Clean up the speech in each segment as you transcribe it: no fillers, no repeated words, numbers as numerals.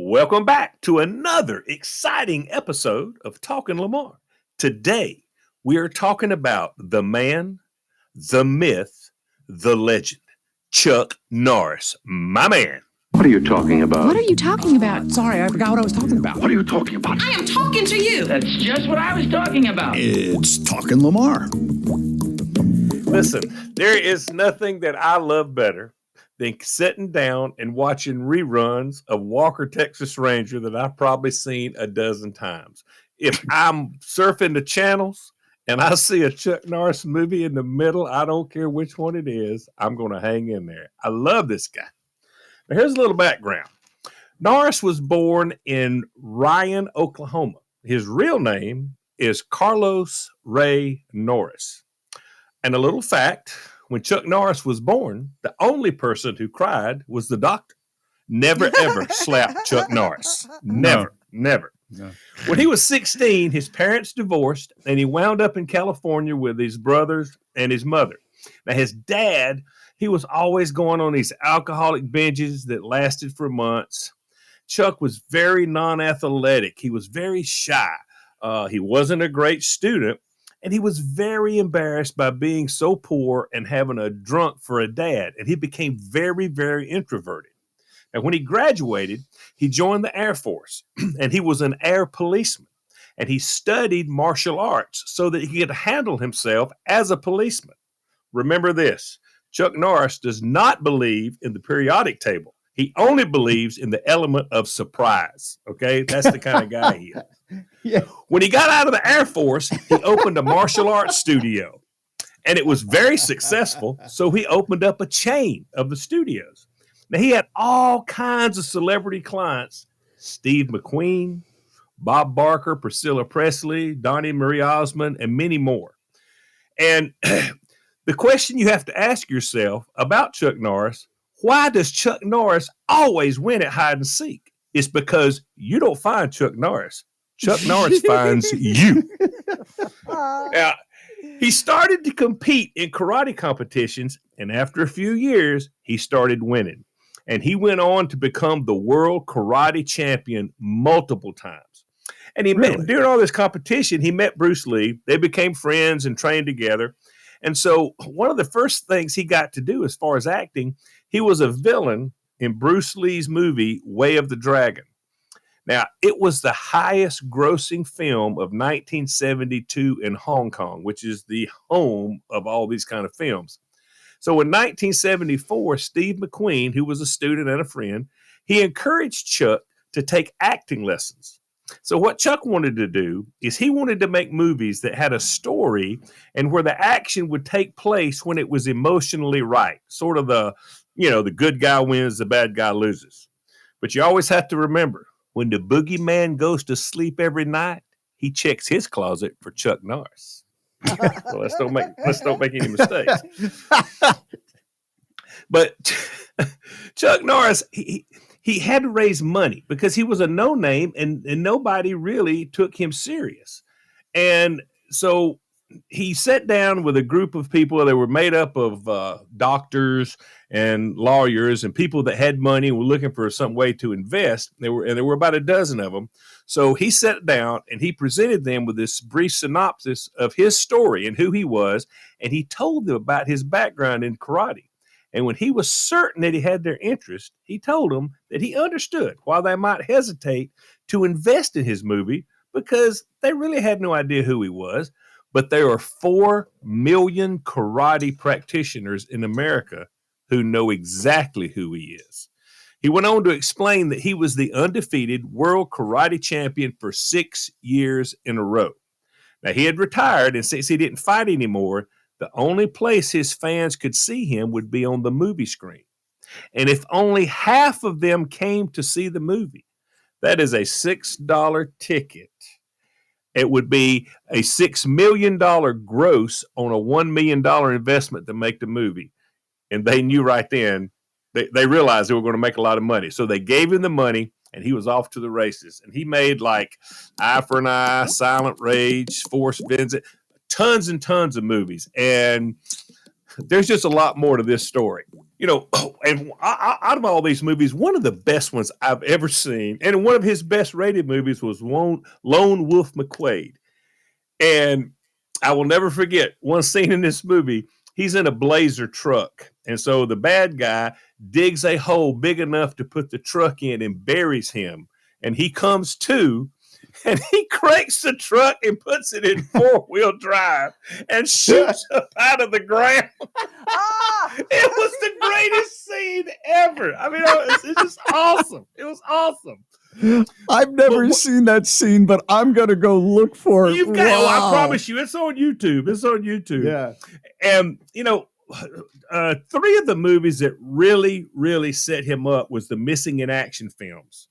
Welcome back to another exciting episode of Talking Lamar. Today, we are talking about the man, the myth, the legend, Chuck Norris, my man. What are you talking about? What are you talking about? Sorry, I forgot what I was talking about. What are you talking about? I am talking to you. That's just what I was talking about. It's Talking Lamar. Listen, there is nothing that I love better than sitting down and watching reruns of Walker, Texas Ranger that I've probably seen a dozen times. If I'm surfing the channels and I see a Chuck Norris movie in the middle, I don't care which one it is, I'm going to hang in there. I love this guy. Now, here's a little background. Norris was born in Ryan, Oklahoma. His real name is Carlos Ray Norris. And a little fact, when Chuck Norris was born, the only person who cried was the doctor. Never, ever slapped Chuck Norris. Never. No. When he was 16, his parents divorced, and he wound up in California with his brothers and his mother. Now, his dad, he was always going on these alcoholic binges that lasted for months. Chuck was very non-athletic. He was very shy. He wasn't a great student. And he was very embarrassed by being so poor and having a drunk for a dad. And he became very, very introverted. And when he graduated, he joined the Air Force. And he was an air policeman. And he studied martial arts so that he could handle himself as a policeman. Remember this, Chuck Norris does not believe in the periodic table. He only believes in the element of surprise. Okay, that's the kind of guy he is. Yeah. When he got out of the Air Force, he opened a martial arts studio, and it was very successful. So he opened up a chain of the studios. Now, he had all kinds of celebrity clients: Steve McQueen, Bob Barker, Priscilla Presley, Donnie Marie Osmond, and many more. And the question you have to ask yourself about Chuck Norris, why does Chuck Norris always win at hide and seek? It's because you don't find Chuck Norris. Chuck Norris finds you. Now, he started to compete in karate competitions, and after a few years, he started winning. And he went on to become the world karate champion multiple times. And he met, during all this competition, he met Bruce Lee. They became friends and trained together. And so one of the first things he got to do as far as acting, he was a villain in Bruce Lee's movie, Way of the Dragon. Now, it was the highest grossing film of 1972 in Hong Kong, which is the home of all these kind of films. So in 1974, Steve McQueen, who was a student and a friend, he encouraged Chuck to take acting lessons. So what Chuck wanted to do is he wanted to make movies that had a story and where the action would take place when it was emotionally right. Sort of the good guy wins, the bad guy loses. But you always have to remember, when the boogeyman goes to sleep every night, he checks his closet for Chuck Norris. So let's don't make any mistakes. But Chuck Norris, he had to raise money because he was a no-name and nobody really took him serious. And so he sat down with a group of people that were made up of doctors and lawyers and people that had money and were looking for some way to invest. There were about a dozen of them. So he sat down and he presented them with this brief synopsis of his story and who he was. And he told them about his background in karate. And when he was certain that he had their interest, he told them that he understood why they might hesitate to invest in his movie because they really had no idea who he was. But there are 4 million karate practitioners in America who know exactly who he is. He went on to explain that he was the undefeated world karate champion for 6 years in a row. Now, he had retired, and since he didn't fight anymore, the only place his fans could see him would be on the movie screen. And if only half of them came to see the movie, that is a $6 ticket. It would be a $6 million gross on a $1 million investment to make the movie. And they knew right then, they realized they were going to make a lot of money. So they gave him the money, and he was off to the races. And he made like Eye for an Eye, Silent Rage, Force Vincent, tons and tons of movies. And there's just a lot more to this story. and out of all these movies, one of the best ones I've ever seen, and one of his best rated movies was Lone Wolf McQuade. And I will never forget one scene in this movie. He's in a Blazer truck. And so the bad guy digs a hole big enough to put the truck in and buries him. And he comes to, and he cranks the truck and puts it in 4-wheel drive and shoots up out of the ground. It was the greatest scene ever. I mean, it's just awesome. It was awesome. I've never seen that scene, but I'm going to go look for it. You've got, I promise you, it's on YouTube. It's on YouTube. Yeah. And, three of the movies that really, really set him up was the missing in action films.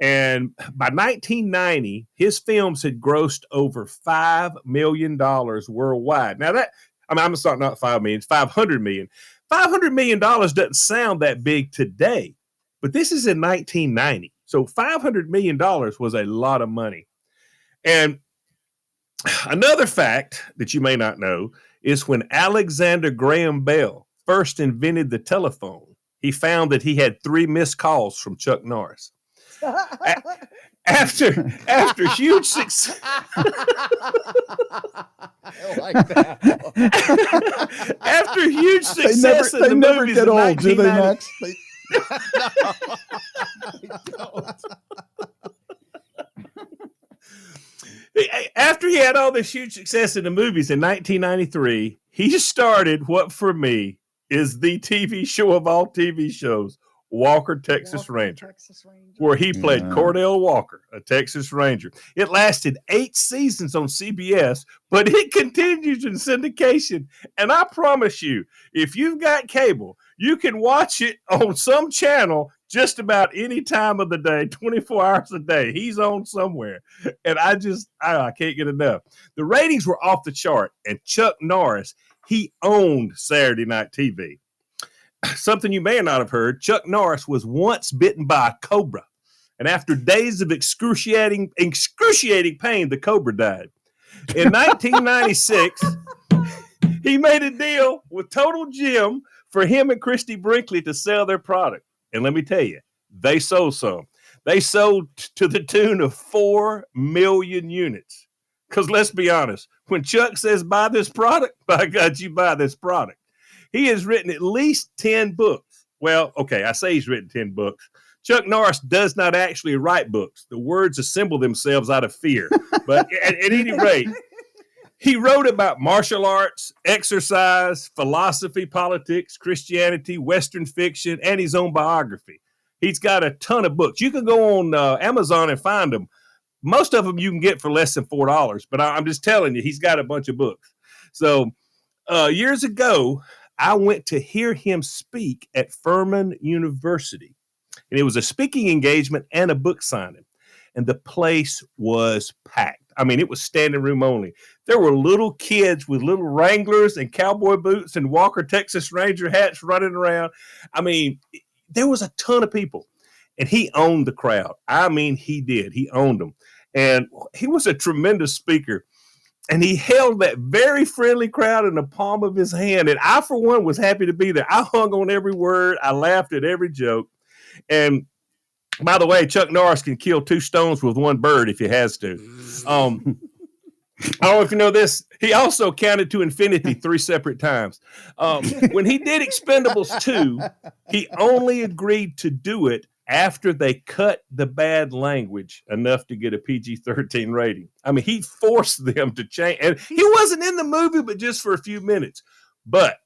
And by 1990, his films had grossed over $5 million worldwide. Now I'm sorry, not 5 million, it's 500 million. $500 million doesn't sound that big today, but this is in 1990. So $500 million was a lot of money. And another fact that you may not know is when Alexander Graham Bell first invented the telephone, he found that he had 3 missed calls from Chuck Norris. After huge success, I like that. After huge success, they never get old, do they, Max? After he had all this huge success in the movies in 1993, he started what for me is the TV show of all TV shows, Walker, Texas Ranger, where he played Cordell Walker, a Texas Ranger. It lasted 8 seasons on CBS, but it continues in syndication. And I promise you, if you've got cable, you can watch it on some channel just about any time of the day, 24 hours a day. He's on somewhere. And I can't get enough. The ratings were off the chart, and Chuck Norris, he owned Saturday Night TV. Something you may not have heard, Chuck Norris was once bitten by a cobra. And after days of excruciating pain, the cobra died. In 1996, he made a deal with Total Gym for him and Christy Brinkley to sell their product. And let me tell you, they sold some. They sold to the tune of 4 million units. Because let's be honest, when Chuck says buy this product, by God, you buy this product. He has written at least 10 books. Well, okay, I say he's written 10 books. Chuck Norris does not actually write books. The words assemble themselves out of fear. But at any rate, he wrote about martial arts, exercise, philosophy, politics, Christianity, Western fiction, and his own biography. He's got a ton of books. You can go on Amazon and find them. Most of them you can get for less than $4, but I'm just telling you, he's got a bunch of books. So years ago, I went to hear him speak at Furman University, and it was a speaking engagement and a book signing, and the place was packed. I mean, it was standing room only. There were little kids with little Wranglers and cowboy boots and Walker, Texas Ranger hats running around. I mean, there was a ton of people, and he owned the crowd. I mean, he did. He owned them, and he was a tremendous speaker. And he held that very friendly crowd in the palm of his hand. And I, for one, was happy to be there. I hung on every word. I laughed at every joke. And by the way, Chuck Norris can kill 2 stones with 1 bird if he has to. I don't know if you know this. He also counted to infinity 3 separate times. When he did Expendables 2, he only agreed to do it after they cut the bad language enough to get a PG-13 rating. I mean, he forced them to change. And he wasn't in the movie, but just for a few minutes. But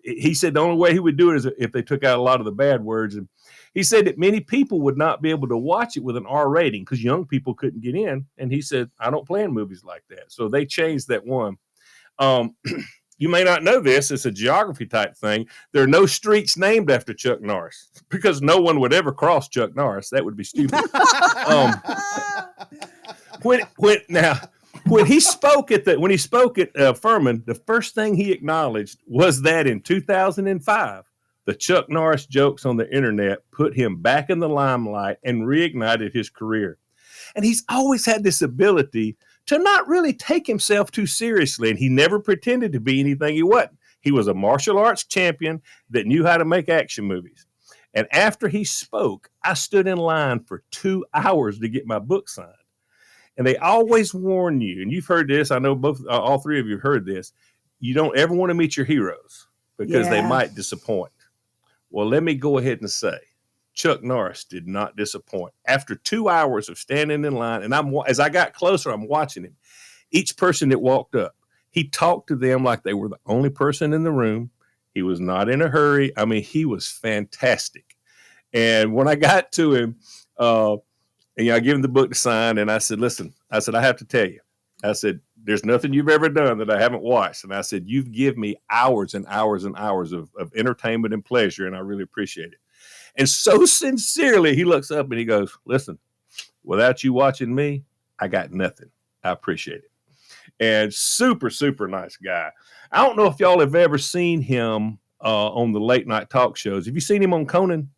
he said the only way he would do it is if they took out a lot of the bad words. And he said that many people would not be able to watch it with an R rating because young people couldn't get in. And he said, I don't plan movies like that. So they changed that one. You may not know this. It's a geography type thing. There are no streets named after Chuck Norris because no one would ever cross Chuck Norris. That would be stupid. When he spoke at Furman, the first thing he acknowledged was that in 2005, the Chuck Norris jokes on the internet put him back in the limelight and reignited his career. And he's always had this ability to not really take himself too seriously. And he never pretended to be anything he wasn't. He was a martial arts champion that knew how to make action movies. And after he spoke, I stood in line for 2 hours to get my book signed. And they always warn you, and you've heard this, I know all three of you have heard this, you don't ever want to meet your heroes because they might disappoint. Well, let me go ahead and say, Chuck Norris did not disappoint. After 2 hours of standing in line, and as I got closer, I'm watching him. Each person that walked up, he talked to them like they were the only person in the room. He was not in a hurry. I mean, he was fantastic. And when I got to him, I gave him the book to sign, and I said, listen, I have to tell you. I said, there's nothing you've ever done that I haven't watched. And I said, you've given me hours and hours and hours of entertainment and pleasure, and I really appreciate it. And so sincerely, he looks up and he goes, listen, without you watching me, I got nothing. I appreciate it. And super, super nice guy. I don't know if y'all have ever seen him on the late night talk shows. Have you seen him on Conan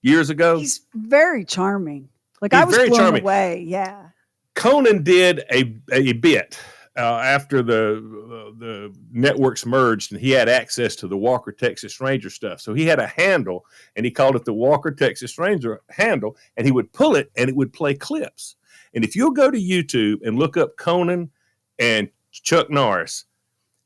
years ago? He's very charming. Like, I was blown away. Yeah. Conan did a bit after the networks merged, and he had access to the Walker Texas Ranger stuff. So he had a handle, and he called it the Walker Texas Ranger handle, and he would pull it, and it would play clips. And if you'll go to YouTube and look up Conan and Chuck Norris,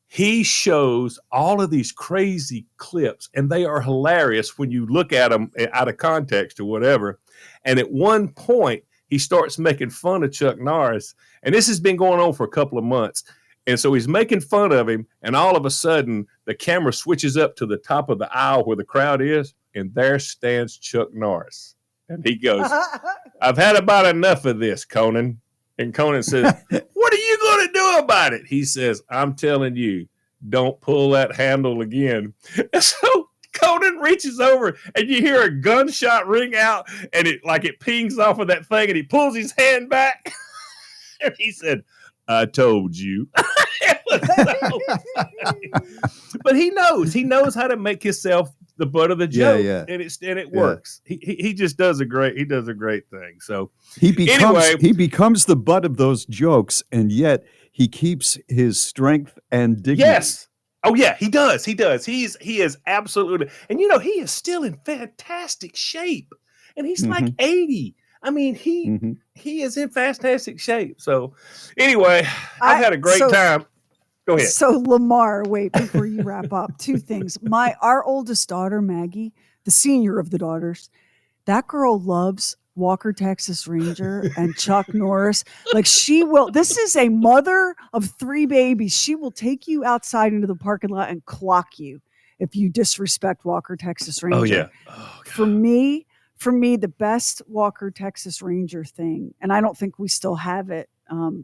he shows all of these crazy clips, and they are hilarious when you look at them out of context or whatever. And at one point, he starts making fun of Chuck Norris, and this has been going on for a couple of months. And so he's making fun of him, and all of a sudden, the camera switches up to the top of the aisle where the crowd is, and there stands Chuck Norris. And he goes, I've had about enough of this, Conan. And Conan says, what are you going to do about it? He says, I'm telling you, don't pull that handle again. And so Conan reaches over, and you hear a gunshot ring out, and it pings off of that thing, and he pulls his hand back. And he said, I told you. But he knows how to make himself the butt of the joke, and it works. He just does a great thing. So he becomes the butt of those jokes, and yet he keeps his strength and dignity. Yes. Oh yeah, he does. He is absolutely, and he is still in fantastic shape, and he's like 80. I mean, he is in fantastic shape. So anyway, I've had a great time. Go ahead. So Lamar, wait, before you wrap up, two things. Our oldest daughter, Maggie, the senior of the daughters, that girl loves Walker Texas Ranger and Chuck Norris. Like, she will, this is a mother of 3 babies. She will take you outside into the parking lot and clock you if you disrespect Walker Texas Ranger. Oh yeah. For me, the best Walker Texas Ranger thing, and I don't think we still have it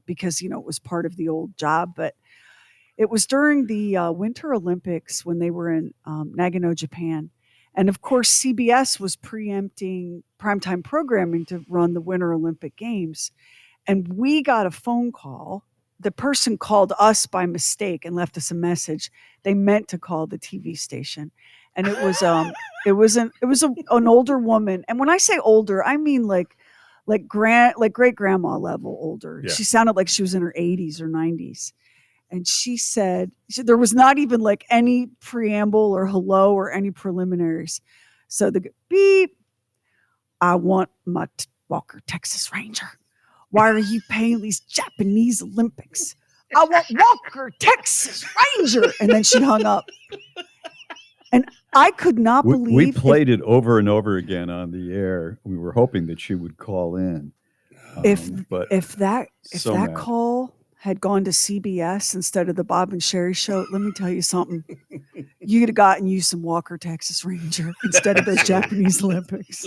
because, it was part of the old job, but it was during the Winter Olympics when they were in Nagano, Japan. And of course, CBS was preempting primetime programming to run the Winter Olympic Games. And we got a phone call. The person called us by mistake and left us a message. They meant to call the TV station. And it was an older woman. And when I say older, I mean like great grandma level older. Yeah. She sounded like she was in her 80s or 90s. And she said there was not even like any preamble or hello or any preliminaries. So the beep, I want my Walker Texas Ranger. Why are you paying these Japanese Olympics? I want Walker Texas Ranger. And then she hung up. And I could not believe we played it over and over again on the air. We were hoping that she would call in. If that call had gone to CBS instead of the Bob and Sheri show, let me tell you something. You could have gotten you some Walker Texas Ranger instead of those Japanese Olympics.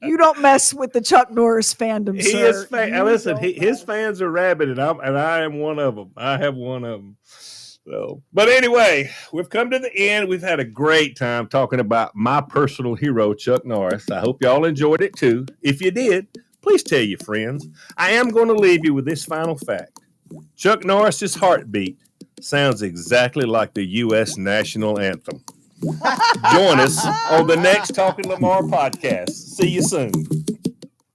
You don't mess with the Chuck Norris fandom, sir. Listen, his fans are rabid, and I am one of them. I have one of them. So, but anyway, we've come to the end. We've had a great time talking about my personal hero, Chuck Norris. I hope y'all enjoyed it too. If you did, please tell your friends. I am going to leave you with this final fact. Chuck Norris's heartbeat sounds exactly like the U.S. national anthem. Join us on the next Talking Lamar podcast. See you soon.